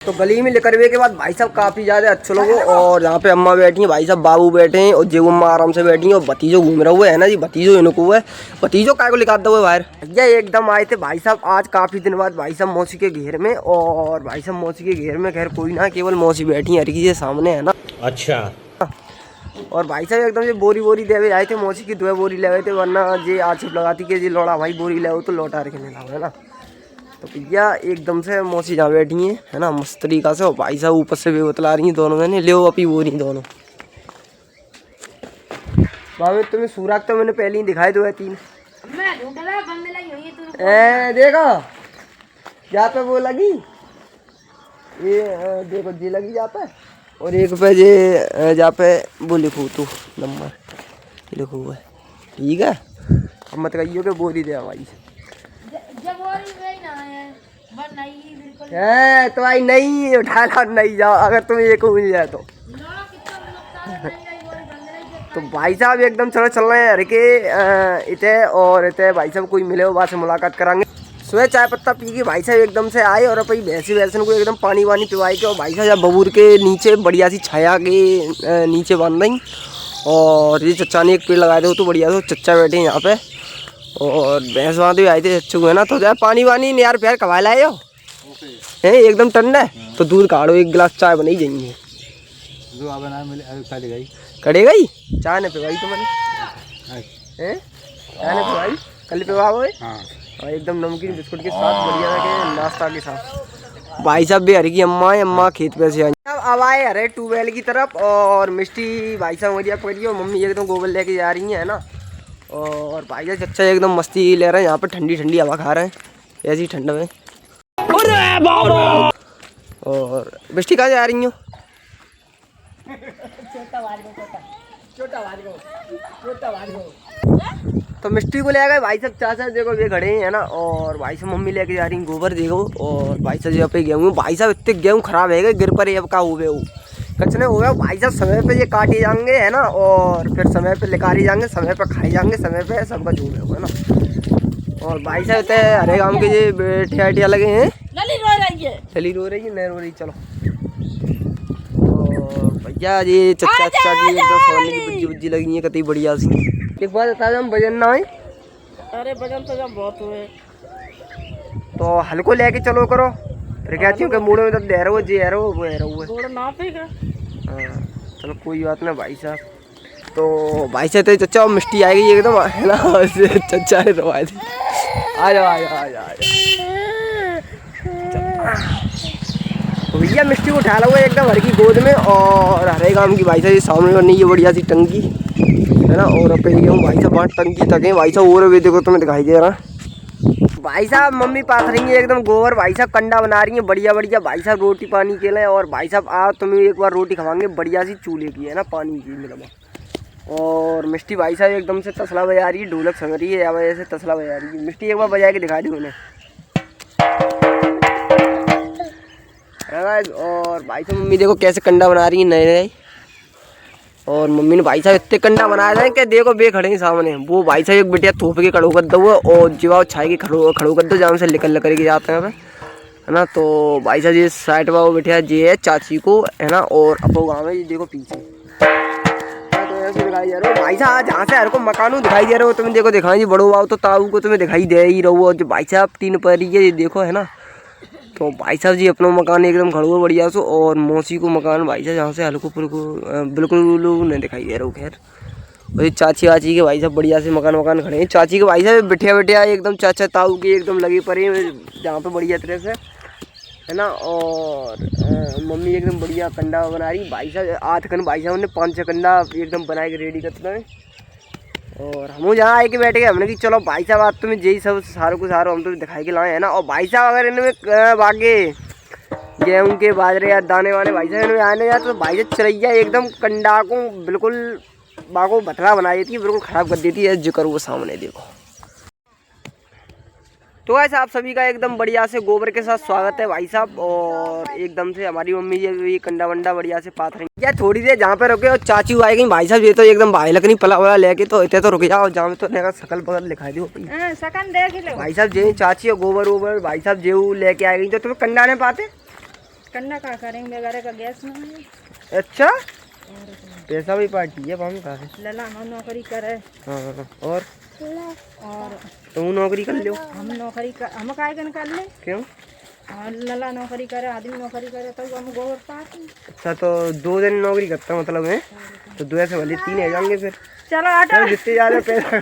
तो गली में लेकर के बाद भाई साहब काफी ज्यादा अच्छे लोग। और यहाँ पे अम्मा बैठी हैं, भाई साहब बाबू बैठे हैं और जेब अम्मा आराम से बैठी हैं और भतीजो घूम रहा हुआ है ना जी। भतीजो इनको हुआ है, भतीजो काय को निकाल दो बाहर। भैया एकदम आए थे भाई साहब आज काफी दिन बाद भाई साहब मौसी के घेर में। और भाई साहब मौसी के घेर में खैर कोई ना, केवल मौसी बैठी है हरकी के सामने है ना। अच्छा। और भाई साहब एकदम से बोरी बोरी देवे आए थे, मौसी की 2 बोरी ले थे, वरना जे आक्षेप लगाती कि जी लौड़ा भाई बोरी ले तो लौटा रखे नहीं लाओ है ना। तो भैया एकदम से मौसी जहाँ बैठी है ना मस्त तरीका से। और भाई साहब ऊपर से भी बतला रही हैं दोनों जने, ले अपनी बोरी दोनों। बाबू तुम्हें सुराग तो मैंने पहले ही दिखाई दो है 3। देखो यहाँ पे वो लगी, ये देखो जी लगी यहाँ पे। और एक पे जे जहाँ पे वो लिखो तू नंबर लिखो हुआ है, ठीक है। अब मत कहियो कि बोरी दे भाई है तो भाई नहीं उठा ला नहीं जाओ अगर तुम्हें एक मिल जाए तो भाई साहब एकदम चलो चल रहे हैं हर के इतने। और इतने भाई साहब कोई मिले हो वहाँ से मुलाकात कराएंगे। सुबह चाय पत्ता पी के भाई साहब एकदम से आए और अपनी भैंसी वैसन को एकदम पानी वानी पिवाई के। और भाई साहब जब बबूर के नीचे बढ़िया सी छाया के नीचे बांध रही। और ये चचा ने एक पेड़ लगाए थे तो बढ़िया से चचा बैठे हैं यहाँ पे। और भैंस वहाँ भी आए थे अच्छे है ना। तो यार पानी वानी यार प्यार कमा लाए हो है एकदम ठंडा है। तो दूध काढ़ो, एक गिलास चाय बनाई जाएंगे। कड़े गई चाय ने पिवाई तो मैंने चाय ने पिवाई कल पिवाओ एकदम नमकीन बिस्कुट के साथ बढ़िया के नाश्ता के साथ। भाई साहब भी हरी की अम्मा है, अम्मा खेत पे से आई। अब आए हरे ट्यूबवेल की तरफ और मिष्टी भाई साहब बढ़िया पड़ी और मम्मी एकदम गोबर लेके जा रही है ना। और भाई साहब चच्चा एकदम मस्ती ले रहे हैं यहाँ पे, ठंडी ठंडी हवा खा रहे हैं ऐसी ठंड में। और मिष्टी कहाँ जा रही हो? तो मिष्टी को ले गए भाई साहब चाचा देखो ये खड़े हैं ना। और भाई साहब मम्मी लेके जा रही हैं गोबर देखो। और भाई साहब यहाँ पे गेहूँ, भाई साहब इतने गेहूँ खराब है गिर पर अब का हुए वो कचने हो गया। भाई साहब समय पे ये काटे जाएंगे है ना। और फिर समय पे निकाले जाएंगे, समय पे खाए जाएंगे, समय पे सबका जो होगा ना। और भाई साहब इतने हरे गाँव के ये बैठे आटिया लगे हैं। लली रो रही है नहीं रो रही चलो। भैया ये चच्चा चच्चा की एकदम सोने की बुज्जी बुज्जी लगी है कतई बढ़िया सी। एक बात बता हम वजन ना है। अरे वजन तो जब बहुत हुए तो हल्को लेके चलो करो। फिर क्या चाहिए मूड में दे रहे हो जी है वो है वो नापेगा। हाँ चलो कोई बात ना भाई साहब। तो भाई साहब तो चच्चा मिष्टी आएगी एकदम है ना। चच्चा ने तो आ जाओ आ जाओ आ जाओ। तो भैया मिष्टी को उठा ला हुआ एकदम हर की गोद में। और हरे गांव की भाई साहब ये सामने बनी ये बढ़िया सी टंकी है ना। और अपने गेहूँ भाई साहब 5 टंकी तक है भाई साहब। और भी देखो तुम्हें दिखाई दे रहा भाई साहब मम्मी पास रही है एकदम गोबर। भाई साहब कंडा बना रही है बढ़िया बढ़िया। भाई साहब रोटी पानी के लिए। और भाई साहब आओ तुम्हें एक बार रोटी खवाएंगे बढ़िया सी चूल्हे की है ना पानी की मतलब। और मिष्टी भाई साहब एकदम से तसला बजा रही है, ढोलक संग रही है या वजह से तसला बजा रही है। मिष्टी एक बार बजा के दिखा दी उन्हें। और भाई साहब मम्मी देखो कैसे कंडा बना रही है नए नए। और मम्मी ने भाई साहब इतने कंडा बनाया था कि देखो बे खड़े हैं सामने। वो भाई साहब एक बिटिया थोप के खड़ो कर दो और जीवा छाई के खड़ो कर दो जहाँ से निकल करके जाते हैं है ना। तो भाई साहब ये साइड में वो बिटिया ये है चाची को है ना। और अपो गाँव में ये देखो पीछे तो ऐसे दिखाई दे रहा हो भाई साहब जहाँ से हर को मकानों दिखाई दे रहे हो तुम्हें देखो दिखाई बड़ो बाबू तो ताऊ को तुम्हें दिखाई दे ही रहो। और जो भाई साहब 3 पर ये देखो है ना। तो भाई साहब जी अपना मकान एकदम खड़ा हुआ बढ़िया सो। और मौसी को मकान भाई साहब जहाँ से हल्को फुल्को बिल्कुल नहीं दिखाई दे रहा हूँ खैर। और चाची वाची के भाई साहब बढ़िया से मकान खड़े हैं। चाची के भाई साहब बिटिया बिटिया एकदम चाचा ताऊ की एकदम लगी पड़ी जहाँ पे बढ़िया तरह से है ना। और मम्मी एकदम बढ़िया कंडा बना रही। भाई साहब 8 खंड भाई साहब ने 5-6 कंडा एकदम बना के रेडी करते हैं। और हम जहाँ आए के बैठ गए हमने कि चलो भाई साहब आज तुम्हें यही सब सारों को सारों हम तो दिखाई के लाए है ना। और भाई साहब अगर इनमें बागे गेहूँ के बाजरे या दाने वाने भाई साहब इनमें आने जाए तो भाई साहब चरैया एकदम कंडा को बिल्कुल बागो भथड़ा बना देती है, बिल्कुल ख़राब कर देती है। जो करो वो सामने देखो। तो ऐसे आप सभी का एकदम बढ़िया से गोबर के साथ स्वागत है भाई साहब। और एकदम से हमारी मम्मी ये कंडा वंडा बढ़िया से पाथ रही है। थोड़ी देर जहाँ पे रुके और चाची आए गई भाई साहब ये तो एकदम भाई लकनी पला वाला लेके तो इतने तो रुक जाओ जहाँ तो सकल बगल दिखाई दी भाई साहब जे चाची और गोबर वोबर भाई साहब जेऊ लेके आ गई तो तुम्हें कंडा नहीं पाते कंडा का करेंगे वगैरह का गैस में है। अच्छा पैसा भी पार्टी है हम कहा लला हम नौकरी करे। हाँ और तुम नौकरी कर लो। हम नौकरी कर हम काय कर ले क्यों? और लला नौकरी करे आदमी नौकरी करे तो हम गोबर पाते। अच्छा तो 2 दिन नौकरी करता मतलब है तो 2 से भले 3 हो जाएंगे फिर। चलो आटा जितने ज्यादा पैसा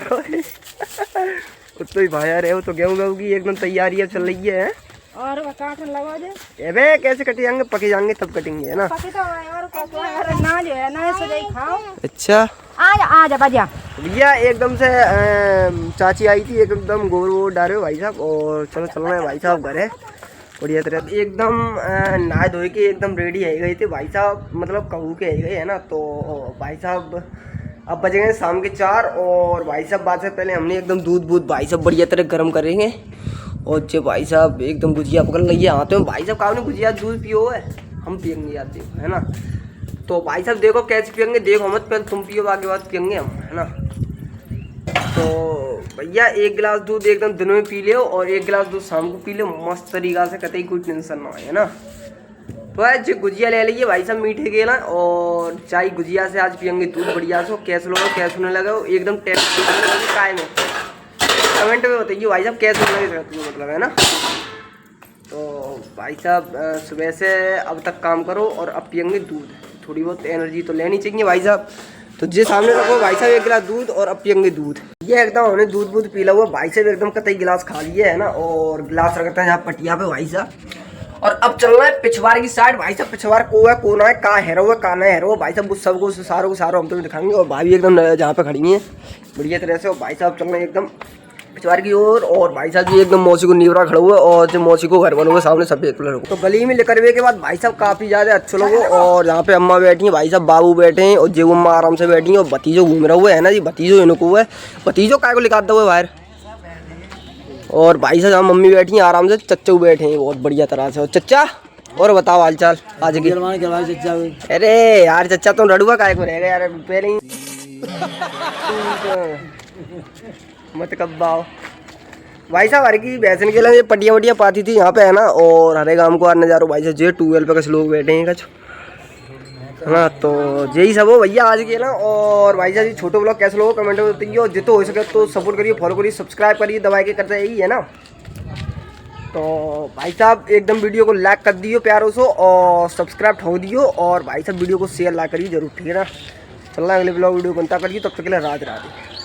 उतना ही भाया रहे हो। तो गेहूँ की एकदम तैयारी चल रही है और काटने लगा दे। अबे कैसे कटे जाएंगे? पके जाएंगे तब कटेंगे है ना। पके तो और ना जो है ना से खाओ। अच्छा आ जा बजा भैया एकदम से चाची आई थी एकदम गोबर वोबर डाले हो भाई साहब और चलो चलना है भाई साहब घर है बढ़िया तरह एकदम नहा धोए के एकदम रेडी है गए थे भाई साहब मतलब कहूँ के है गए है ना। तो भाई साहब अब बज गए शाम के 4 और भाई साहब बात से पहले हमने एकदम दूध भाई साहब बढ़िया तरह गर्म करेंगे और जो भाई साहब एकदम गुजिया पकड़ लिया हाथों में। भाई साहब कहा गुजिया दूध पियो है हम पियेंगे यार देखो है ना। तो भाई साहब देखो कैसे पियेंगे देखो मत पहले तुम पियो आगे बाद पियेंगे हम है ना। तो भैया 1 गिलास दूध एकदम दिनों में पी लो और 1 गिलास दूध शाम को पी लो मस्त तरीका से कतई कोई टेंशन ना है ना। तो आज गुजिया ले लीजिए भाई साहब मीठे के ना और चाय गुजिया से आज पियेंगे दूध बढ़िया से। कैसे लोग कैसे होने लगे एकदम टेस्ट काय में कमेंट में बताइए भाई साहब कैसे होने लगे मतलब है ना। तो भाई साहब सुबह से अब तक काम करो और अब पियेंगे दूध। थोड़ी बहुत एनर्जी तो लेनी चाहिए भाई साहब। तो जे सामने रखो भाई साहब 1 गिलास दूध और अब पियेंगे दूध। ये एकदम हमने दूध पी ला हुआ भाई साहब एकदम कतई गिलास खा लिया है ना और गिलास रखते हैं यहाँ पटिया पे भाई साहब। और अब चलना है पिछवाड़ की साइड भाई साहब। पिछवाड़ को है कौन है का हैरो है का नहीं हैरो भाई साहब सबको सारों को सारों हम तो दिखाएंगे। और भाई एकदम जहाँ पे खड़ी है बढ़िया तरह से और भाई साहब चल रहे हैं एकदम पिछवाड़ की ओर। और भाई साहब जी एकदम मौसी को नीवरा खड़ा हुआ और जो मौसी को घर बना हुआ सामने सफेद कलर। तो गली में लेकर के बाद भाई साहब काफी ज्यादा अच्छे लोग और यहाँ पे अम्मा बैठी हैं भाई साहब बाबू बैठे हैं और जेब अम्मा आराम से बैठी हैं और भतीजो घूम रहा हुआ है ना जी। भतीजो इनको हुआ है भतीजो काय को निकालता हुआ बाहर। और भाई साहब मम्मी बैठी हैं आराम से चच्चू बैठे हैं बहुत बढ़िया तरह से। और चच्चा और बताओ हाल चाल आज की। अरे यार चच्चा तुम रड़ुआ काय को रहेगा यार पहले ही मत कब आओ भाई साहब। हर की भैंसन के लिए पटिया वटिया पाती थी यहाँ पे है ना। और हरे गांव को आने जा रहा हूँ भाई साहब जे 12 पे कैसे लोग बैठे हैं कछ है ना। तो यही सब हो भैया आज के ना। और भाई साहब छोटे ब्लॉग कैसे लोग कमेंट में बताइए और जितना हो सके तो सपोर्ट करिए फॉलो करिए सब्सक्राइब करिए दबाई के करते यही है ना। तो भाई साहब एकदम वीडियो को लाइक कर दियो प्यारों से और सब्सक्राइब ठोक दियो और भाई साहब वीडियो को शेयर ला करिए जरूर ठीक है ना। चलना अगले ब्लॉग वीडियो बनता करिए तब तक के लिए राधे राधे।